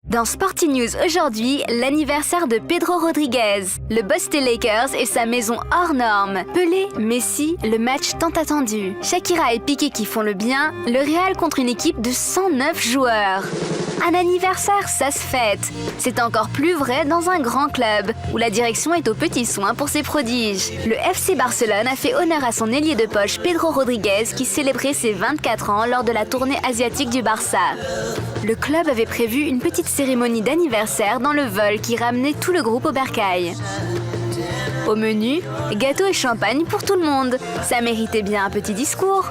Dans Sporty News aujourd'hui, l'anniversaire de Pedro Rodriguez, le boss des Lakers et sa maison hors norme, Pelé, Messi, le match tant attendu, Shakira et Piqué qui font le bien, le Real contre une équipe de 109 joueurs. Un anniversaire, ça se fête. C'est encore plus vrai dans un grand club, où la direction est aux petits soins pour ses prodiges. Le FC Barcelone a fait honneur à son ailier de poche Pedro Rodriguez qui célébrait ses 24 ans lors de la tournée asiatique du Barça. Le club avait prévu une petite cérémonie d'anniversaire dans le vol qui ramenait tout le groupe au bercail. Au menu, gâteau et champagne pour tout le monde. Ça méritait bien un petit discours.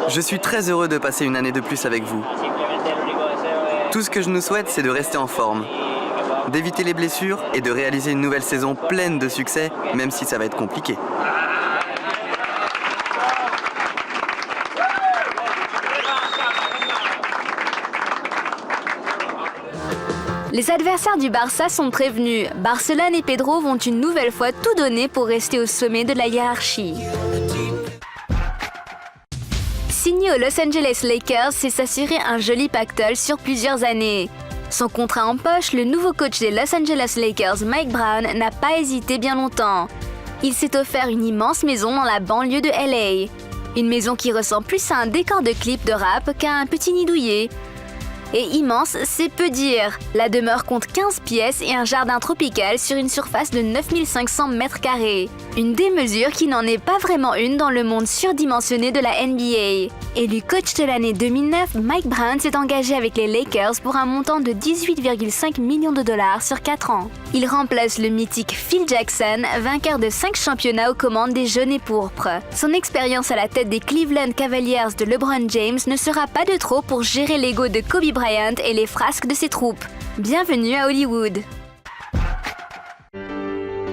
Je suis très heureux de passer une année de plus avec vous. Tout ce que je nous souhaite, c'est de rester en forme, d'éviter les blessures et de réaliser une nouvelle saison pleine de succès, même si ça va être compliqué. Les adversaires du Barça sont prévenus. Barcelone et Pedro vont une nouvelle fois tout donner pour rester au sommet de la hiérarchie. Signé aux Los Angeles Lakers, c'est s'assurer un joli pactole sur plusieurs années. Son contrat en poche, le nouveau coach des Los Angeles Lakers, Mike Brown, n'a pas hésité bien longtemps. Il s'est offert une immense maison dans la banlieue de LA. Une maison qui ressemble plus à un décor de clip de rap qu'à un petit nid douillet. Et immense, c'est peu dire. La demeure compte 15 pièces et un jardin tropical sur une surface de 9500 mètres carrés. Une démesure qui n'en est pas vraiment une dans le monde surdimensionné de la NBA. Élu coach de l'année 2009, Mike Brown s'est engagé avec les Lakers pour un montant de 18,5 millions de dollars sur 4 ans. Il remplace le mythique Phil Jackson, vainqueur de 5 championnats aux commandes des jaunes et pourpres. Son expérience à la tête des Cleveland Cavaliers de LeBron James ne sera pas de trop pour gérer l'ego de Kobe Bryant et les frasques de ses troupes. Bienvenue à Hollywood.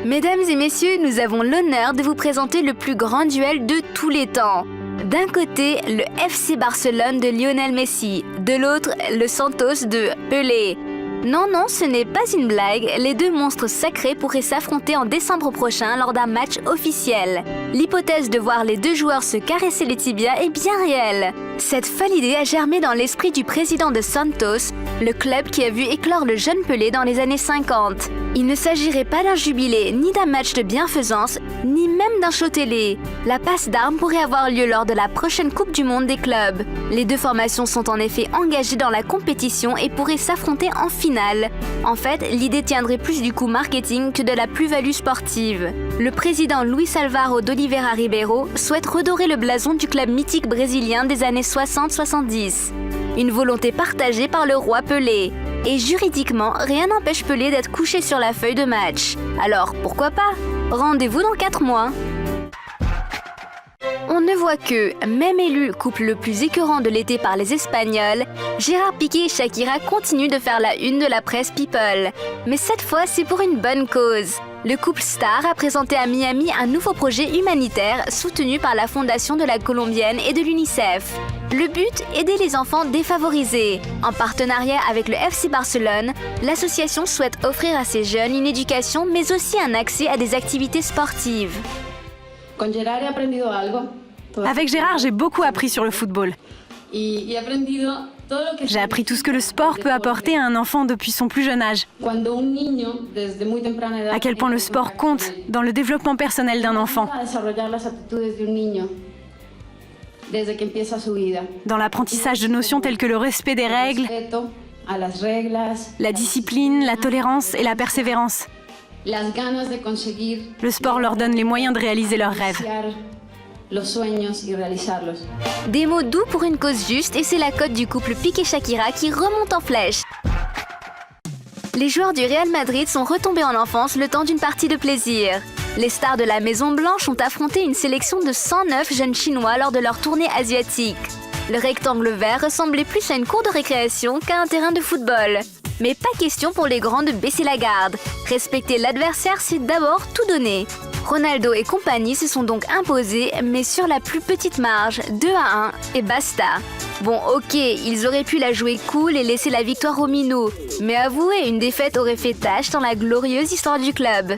Mesdames et messieurs, nous avons l'honneur de vous présenter le plus grand duel de tous les temps. D'un côté, le FC Barcelone de Lionel Messi, de l'autre, le Santos de Pelé. Non, ce n'est pas une blague, les deux monstres sacrés pourraient s'affronter en décembre prochain lors d'un match officiel. L'hypothèse de voir les deux joueurs se caresser les tibias est bien réelle. Cette folle idée a germé dans l'esprit du président de Santos, le club qui a vu éclore le jeune Pelé dans les années 50. Il ne s'agirait pas d'un jubilé, ni d'un match de bienfaisance, ni même d'un show télé. La passe d'armes pourrait avoir lieu lors de la prochaine Coupe du Monde des clubs. Les deux formations sont en effet engagées dans la compétition et pourraient s'affronter en finale. En fait, l'idée tiendrait plus du coup marketing que de la plus-value sportive. Le président Luis Álvaro d'Oliveira Ribeiro souhaite redorer le blason du club mythique brésilien des années 60-70. Une volonté partagée par le roi Pelé. Et juridiquement, rien n'empêche Pelé d'être couché sur la feuille de match. Alors, pourquoi pas? Rendez-vous dans 4 mois. On ne voit que, même élu couple le plus écœurant de l'été par les Espagnols, Gérard Piqué et Shakira continuent de faire la une de la presse People. Mais cette fois, c'est pour une bonne cause. Le couple star a présenté à Miami un nouveau projet humanitaire soutenu par la Fondation de la Colombienne et de l'UNICEF. Le but, aider les enfants défavorisés. En partenariat avec le FC Barcelone, l'association souhaite offrir à ces jeunes une éducation mais aussi un accès à des activités sportives. Avec Gérard, j'ai beaucoup appris sur le football. J'ai appris tout ce que le sport peut apporter à un enfant depuis son plus jeune âge. À quel point le sport compte dans le développement personnel d'un enfant. Dans l'apprentissage de notions telles que le respect des règles, la discipline, la tolérance et la persévérance. Le sport leur donne les moyens de réaliser leurs rêves. Des mots doux pour une cause juste et c'est la cote du couple Piqué-Shakira qui remonte en flèche. Les joueurs du Real Madrid sont retombés en enfance le temps d'une partie de plaisir. Les stars de la Maison Blanche ont affronté une sélection de 109 jeunes Chinois lors de leur tournée asiatique. Le rectangle vert ressemblait plus à une cour de récréation qu'à un terrain de football. Mais pas question pour les grands de baisser la garde. Respecter l'adversaire, c'est d'abord tout donner. Ronaldo et compagnie se sont donc imposés, mais sur la plus petite marge, 2-1 et basta. Bon, ok, ils auraient pu la jouer cool et laisser la victoire aux minots. Mais avouez, une défaite aurait fait tache dans la glorieuse histoire du club.